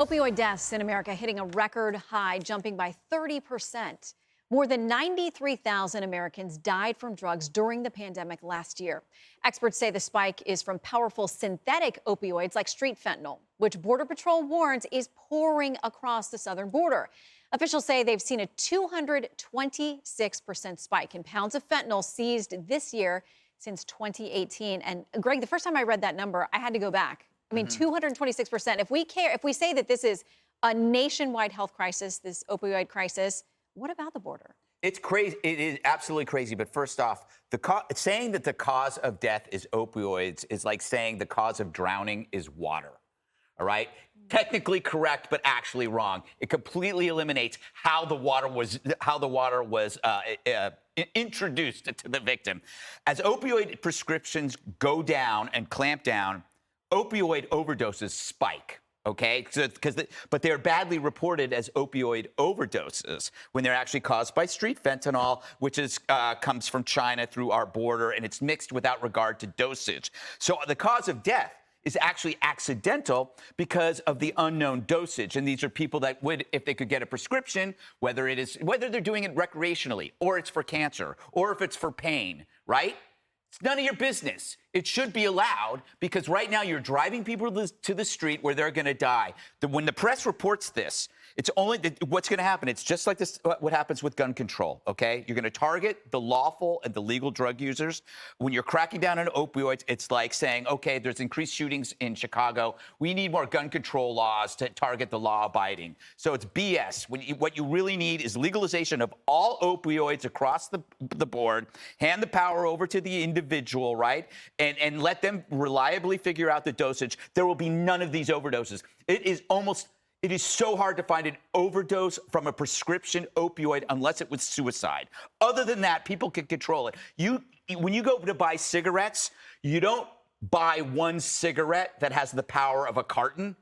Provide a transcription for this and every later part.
Opioid deaths in America hitting a record high, jumping by 30%. More than 93,000 Americans died from drugs during the pandemic last year. Experts say the spike is from powerful synthetic opioids like street fentanyl, which Border Patrol warns is pouring across the southern border. Officials say they've seen a 226% spike in pounds of fentanyl seized this year since 2018. And Greg, the first time I read that number, I had to go back. I mean, 226%. If we say that this is a nationwide health crisis, this opioid crisis, what about the border? It's crazy. It is absolutely crazy. But first off, saying that the cause of death is opioids is like saying the cause of drowning is water. All right? Technically correct, but actually wrong. It completely eliminates how the water was introduced to the victim. As opioid prescriptions go down and clamp down, opioid overdoses spike. Okay, but they're badly reported as opioid overdoses when they're actually caused by street fentanyl, which comes from China through our border, and it's mixed without regard to dosage. So the cause of death is actually accidental because of the unknown dosage. And these are people that would, if they could get a prescription, whether they're doing it recreationally, or it's for cancer, or if it's for pain, right? It's none of your business. It should be allowed because right now you're driving people to the street where they're going to die. When the press reports this, it's only what's going to happen. It's just like this, what happens with gun control, okay? You're going to target the lawful and the legal drug users. When you're cracking down on opioids, it's like saying, okay, there's increased shootings in Chicago. We need more gun control laws to target the law-abiding. So it's BS. What you really need is legalization of all opioids across the board, hand the power over to the individual, right? And let them reliably figure out the dosage. There will be none of these overdoses. It is so hard to find an overdose from a prescription opioid unless it was suicide. Other than that, people can control it. When you go to buy cigarettes, you don't buy one cigarette that has the power of a carton.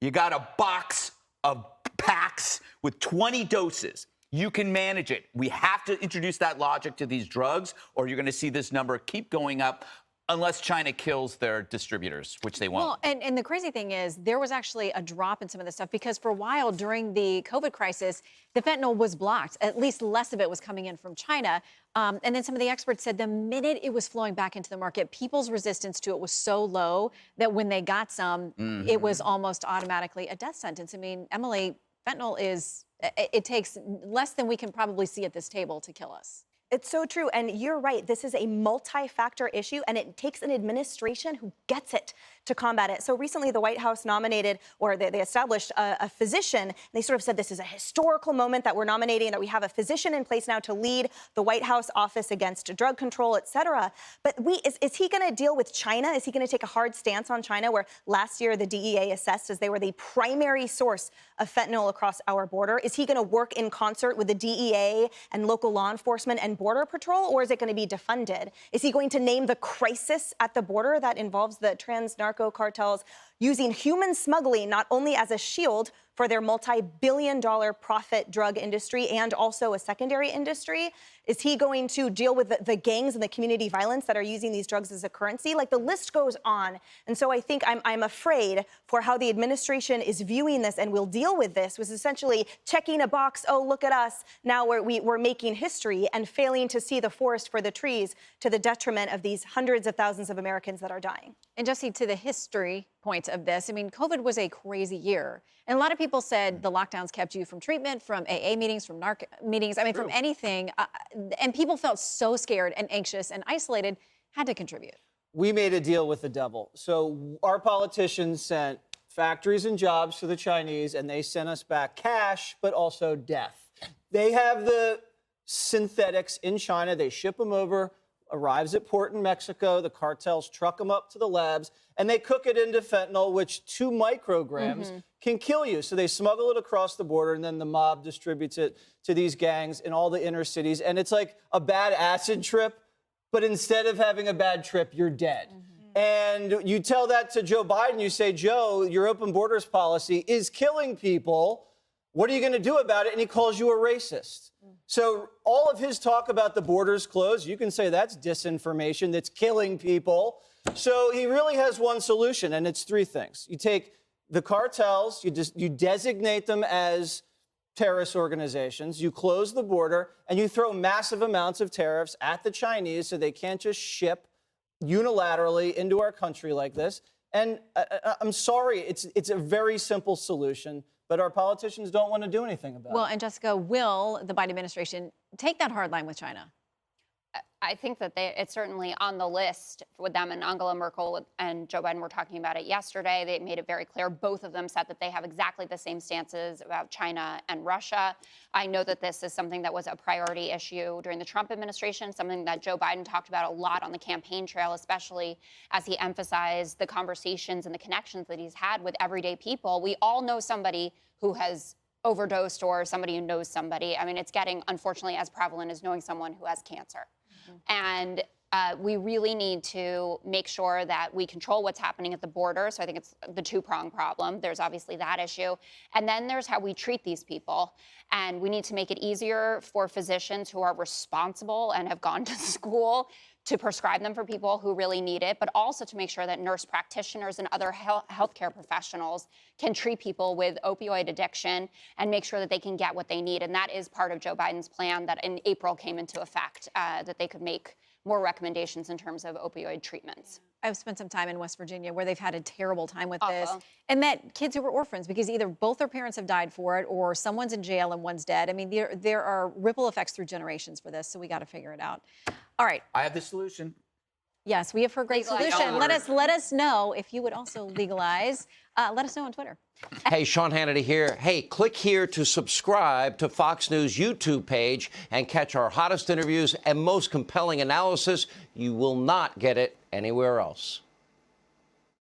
You got a box of packs with 20 doses. You can manage it. We have to introduce that logic to these drugs, or you're going to see this number keep going up. Unless China kills their distributors, which they won't. Well, and the crazy thing is there was actually a drop in some of this stuff because for a while during the COVID crisis, the fentanyl was blocked. At least less of it was coming in from China. And then some of the experts said the minute it was flowing back into the market, people's resistance to it was so low that when they got some, it was almost automatically a death sentence. I mean, Emily, fentanyl it takes less than we can probably see at this table to kill us. It's so true. And you're right. This is a multi-factor issue, and it takes an administration who gets it to combat it. So recently, the White House nominated, or they established a physician. And they sort of said this is a historical moment that we're nominating, that we have a physician in place now to lead the White House office against drug control, et cetera. But is he going to deal with China? Is he going to take a hard stance on China, where last year the DEA assessed as they were the primary source of fentanyl across our border? Is he going to work in concert with the DEA and local law enforcement and Border Patrol, or is it going to be defunded? Is he going to name the crisis at the border that involves the trans-narco cartels using human smuggling not only as a shield for their multi-billion-dollar profit drug industry and also a secondary industry? Is he going to deal with the gangs and the community violence that are using these drugs as a currency? Like, the list goes on. And so I think I'm afraid for how the administration is viewing this and will deal with this was essentially checking a box. Oh, look at us. Now we're making history and failing to see the forest for the trees to the detriment of these hundreds of thousands of Americans that are dying. And Jesse, to the history point of this, I mean, COVID was a crazy year. And a lot of people said the lockdowns kept you from treatment, from AA meetings, from NARC meetings, I mean, from anything. And people felt so scared and anxious and isolated, had to contribute. We made a deal with the devil. So our politicians sent factories and jobs to the Chinese, and they sent us back cash, but also death. They have the synthetics in China. They ship them over, arrives at port in Mexico. The cartels truck them up to the labs, and they cook it into fentanyl, which 2 micrograms can kill you. So they smuggle it across the border, and then the mob distributes it to these gangs in all the inner cities. And it's like a bad acid trip, but instead of having a bad trip, you're dead. And you tell that to Joe Biden. You say, Joe, your open borders policy is killing people. What are you going to do about it? And he calls you a racist. So all of his talk about the borders closed, you can say that's disinformation, that's killing people. So he really has one solution, and it's 3 things. You take the cartels, you designate them as terrorist organizations, you close the border, and you throw massive amounts of tariffs at the Chinese so they can't just ship unilaterally into our country like this. And I'm sorry, it's a very simple solution, but our politicians don't want to do anything about it. Well, and Jessica, will the Biden administration take that hard line with China? I think that it's certainly on the list with them, and Angela Merkel and Joe Biden were talking about it yesterday. They made it very clear. Both of them said that they have exactly the same stances about China and Russia. I know that this is something that was a priority issue during the Trump administration, something that Joe Biden talked about a lot on the campaign trail, especially as he emphasized the conversations and the connections that he's had with everyday people. We all know somebody who has overdosed or somebody who knows somebody. I mean, it's getting, unfortunately, as prevalent as knowing someone who has cancer. And we really need to make sure that we control what's happening at the border. So I think it's the two-pronged problem. There's obviously that issue. And then there's how we treat these people. And we need to make it easier for physicians who are responsible and have gone to school to prescribe them for people who really need it, but also to make sure that nurse practitioners and other healthcare professionals can treat people with opioid addiction and make sure that they can get what they need. And that is part of Joe Biden's plan that in April came into effect, that they could make more recommendations in terms of opioid treatments. I've spent some time in West Virginia where they've had a terrible time with this Awful. and met kids who were orphans because either both their parents have died for it or someone's in jail and one's dead. I mean, there are ripple effects through generations for this, so we got to figure it out. All right. I have the solution. Yes, we have her great Legalize. solution. Let us know if you would also legalize. Let us know on Twitter. Hey, Sean Hannity here. Hey, click here to subscribe to Fox News YouTube page and catch our hottest interviews and most compelling analysis. You will not get it anywhere else.